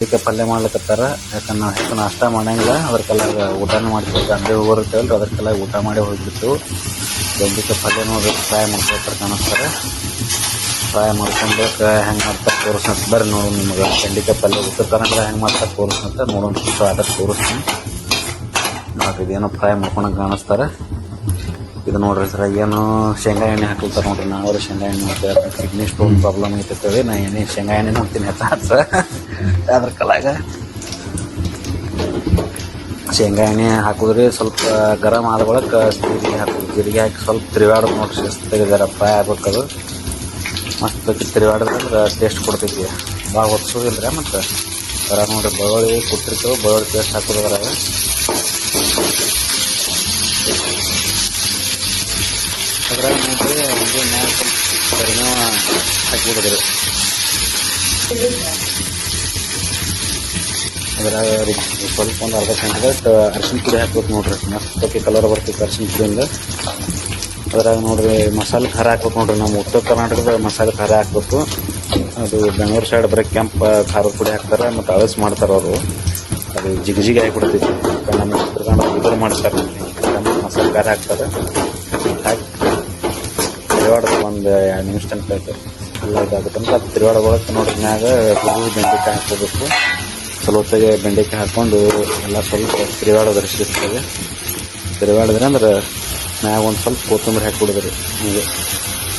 ಅದಕ್ಕೆ ಪಲ್ಯ ಮಾಡ್ಲಿಕತ್ತಾರ. ಯಾಕಂದ್ರೆ ನಾವು ಹೆಚ್ಚು ನಾಷ್ಟ ಮಾಡಂಗಿಲ್ಲ, ಅದಕ್ಕೆಲ್ಲ ಊಟನೂ ಮಾಡ್ತೀವಿ. ಅಂಗಡಿ ಹೋಗಿರ್ತೇವಲ್ರಿ, ಅದಕ್ಕೆಲ್ಲ ಊಟ ಮಾಡಿ ಹೋಗ್ಬಿಟ್ಟು ಬೆಂಡಿಕಾಯಿ ಪಲ್ಯ ನೋಡ್ರಿ ಫ್ರೈ ಮಾಡ್ಕೊಳ್ತಾರೆ ಕಾಣಿಸ್ತಾರೆ. ಫ್ರೈ ಮಾಡ್ಕೊಂಡಕ್ಕೆ ಹೆಂಗೆ ಮಾಡ್ತಾರೆ ತೋರಿಸ್ನಂತ ಬರ್ರಿ ನೋಡು. ನಿಮ್ಗೆ ಬೆಂಡಿಕಾಯಿ ಪಲ್ಯ ಉತ್ತರ ಕನ್ನಡ ಹೆಂಗೆ ಮಾಡ್ತಾರೆ ತೋರಿಸ್ನಂತ ನೋಡೋಣ. ಅದಕ್ಕೆ ತೋರಿಸ್ತೀನಿ ನೋಡ್ರಿ. ಇದೇನೋ ಫ್ರೈ ಮಾಡ್ಕೊಳಕ್ಕೆ ಕಾಣಿಸ್ತಾರೆ. ಇದು ನೋಡ್ರಿ ಸರ ಏನು ಶೇಂಗಾ ಎಣ್ಣೆ ಹಾಕಲ್ತಾರೆ ನೋಡ್ರಿ. ನಾವು ಶೇಂಗಾ ಎಣ್ಣೆ ಮಾಡ್ತೇವೆ. ಕಿಡ್ನಿ ಸ್ಟೋನ್ ಪ್ರಾಬ್ಲಮ್ ಐತೇಳಿ ನಾ ಶೇಂಗಾ ಎಣ್ಣೆ ನೋಡ್ತೀನಿ ಹೆಚ್ಚ ಅದ್ರ ಕಲಾಗ ಶೇಂಗಾ ಎಣ್ಣೆ ಹಾಕಿದ್ರಿ. ಸ್ವಲ್ಪ ಗರಂ ಆದ ಬಳಿಕ ಜೀರಿಗೆ ಹಾಕೋದು. ಜೀರಿಗೆ ಹಾಕಿ ಸ್ವಲ್ಪ ತಿರುಗಾಡೋದು ನೋಡ್ರಿ. ಶಿಸ್ತಾಗಿ ಜರ ಫ್ರೈ ಆಗ್ಬೇಕದು. ಮಸ್ತ್ ತಿರುಗಾಡಿದ್ರೆ ಟೇಸ್ಟ್ ಕೊಡ್ತೈತಿ. ಭಾಳ ಹೊತ್ಸೋದಿಲ್ಲ ಮತ್ತು ಬರ ನೋಡ್ರಿ. ಬೆಳ್ಳುಳ್ಳಿ ಕೊಟ್ಟಿರ್ತೇವೆ, ಬೆಳ್ಳುಳ್ಳಿ ಪೇಸ್ಟ್ ಹಾಕೋದು ಅದ್ರಾಗ. ಅದ್ರಾಗ ನೋಡ್ರಿ ಒಂದು ಮ್ಯಾಲ ಸ್ವಲ್ಪ ಕರಿಬೇವು ಹಾಕಿಬಿಡೋದ್ರಿ. ಅದ್ರಾಗ ಸ್ವಲ್ಪ ಒಂದು ಅರ್ಧ ಗಂಟೆ ಅರಿಶಿನ ಪುಡಿ ಹಾಕ್ಬೇಕು ನೋಡ್ರಿ. ಮಸ್ತ್ ಕಲರ್ ಬರ್ತೈತೆ ಅರಿಶಿನ ಪುಡಿಯಿಂದ. ಅದ್ರಾಗ ನೋಡ್ರಿ ಮಸಾಲೆ ಖಾರ ಹಾಕ್ಬೇಕು ನೋಡ್ರಿ. ನಮ್ಮ ಉತ್ತರ ಕರ್ನಾಟಕದ ಮಸಾಲೆ ಖಾರ ಹಾಕ್ಬೇಕು. ಅದು ಬೆಂಗಳೂರು ಸೈಡ್ ಬರೀ ಕೆಂಪು ಖಾರದ ಪುಡಿ ಹಾಕ್ತಾರೆ ಮತ್ತು ಅಳಸ್ ಮಾಡ್ತಾರೆ ಅವರು. ಅದು ಜಿಗಿ ಆಗಿಬಿಡ್ತೈತಿ. ನಮ್ಮ ಉತ್ತರ ಕನ್ನಡ ಇದ್ರ ಮಾಡ್ತಾರೆ, ಮಸಾಲೆ ಖಾರ ಹಾಕ್ತಾರೆ. ಹಾಕಿ ತಿರುವಾಡೋದು ಒಂದು 2 ನಿಮಿಷ ತನಕ ಎಲ್ಲ ಇದಾಗುತ್ತಂತ. ಅದು ತಿರುವಾಡೋಕೆ ನೋಡ್ರಿ ಮ್ಯಾಗ ಬೆಂಡೆಕಾಯಿ ಹಾಕೋಬೇಕು. ಸ್ವಲ್ಪಗೆ ಬೆಂಡೆಕಾಯಿ ಹಾಕ್ಕೊಂಡು ಎಲ್ಲ ಸ್ವಲ್ಪ ತಿರುವಾಡೋದ್ರಿ. ಶಿಸ್ತಾಗೆ ತಿರುವಾಡಿದ್ರೆ ಅಂದ್ರೆ ಮ್ಯಾಗ ಒಂದು ಸ್ವಲ್ಪ ಕೊತ್ತಂಬರಿ ಹಾಕಿಬಿಡಿದ್ರಿ. ಹೀಗೆ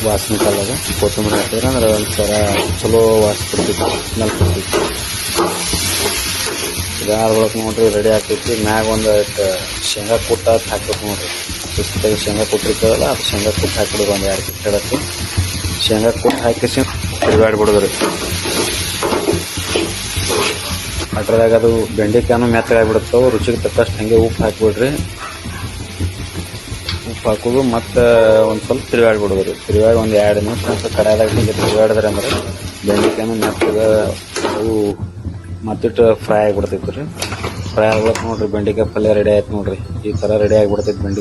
ವಾಸನೆ ಕಾಲಾಗ ಕೊತ್ತಂಬರಿ ಹಾಕಿದ್ರೆ ಅಂದ್ರೆ ಒಂಥರ ಚಲೋ ವಾಸನೆ ಕೊಡ್ತೈತಿ, ಸ್ಮೆಲ್ ಕೊಡ್ತೈತಿ. ಇದಾದ್ರೊಳಗೆ ನೋಡ್ರಿ ರೆಡಿ ಆಗ್ತೈತಿ. ಮ್ಯಾಗ ಒಂದು ಶೇಂಗಾ ಕುಟ್ಟ ಹಾಕ್ಬೇಕು ನೋಡ್ರಿ. ಶಿಸ್ತಾಗಿ ಶೇಂಗಾ ಕುಟ್ಟಿರ್ತದಲ್ಲ, ಅದು ಶೇಂಗಾ ಕುಟ್ಟು ಹಾಕಿಬಿಡೋದು. ಒಂದು 2 ಕಿಟ್ ಹೇಳಕ್ಕೆ ಶೇಂಗಾ ಕುಟ್ಟು ಹಾಕಿ ತಿರುಗಾಡ್ಬಿಡೋದ್ರಿ. ಅದ್ರಾಗ ಅದು ಬೆಂಡೆಕಾಯನ್ನು ಮೆತ್ತಗಾಗ್ಬಿಡುತ್ತವೆ. ರುಚಿಗೆ ತಕ್ಕಷ್ಟು ಹಾಗೆ ಉಪ್ಪು ಹಾಕಿಬಿಡ್ರಿ. ಉಪ್ಪು ಹಾಕೋದು ಮತ್ತು ಒಂದು ಸ್ವಲ್ಪ ತಿರುಗಾಡ್ಬಿಡೋದ್ರಿ. ತಿರುಗಾಡಿ ಒಂದು 2 ನಿಮಿಷ ತನಕ ಕಡಾದಾಗ ಹೀಗೆ ತಿರುಗಾಡಿದ್ರೆ ಅಂದ್ರೆ ಬೆಂಡೆಕಾಯನ್ನು ಮೆತ್ತಗೆ ಅವು ಮತ್ತಿಟ್ಟು ಫ್ರೈ ಆಗಿಬಿಡ್ತೈತೆ ರೀ. ಫ್ರೈ ಆಗ್ಬಿಡತ್ತೆ ನೋಡ್ರಿ. ಬೆಂಡೆಕಾಯಿ ಪಲ್ಯ ರೆಡಿ ಆಯ್ತು ನೋಡ್ರಿ. ಈ ಥರ ರೆಡಿ ಆಗಿಬಿಡ್ತೈತೆ ಬೆಂಡೆಕಾಯಿ.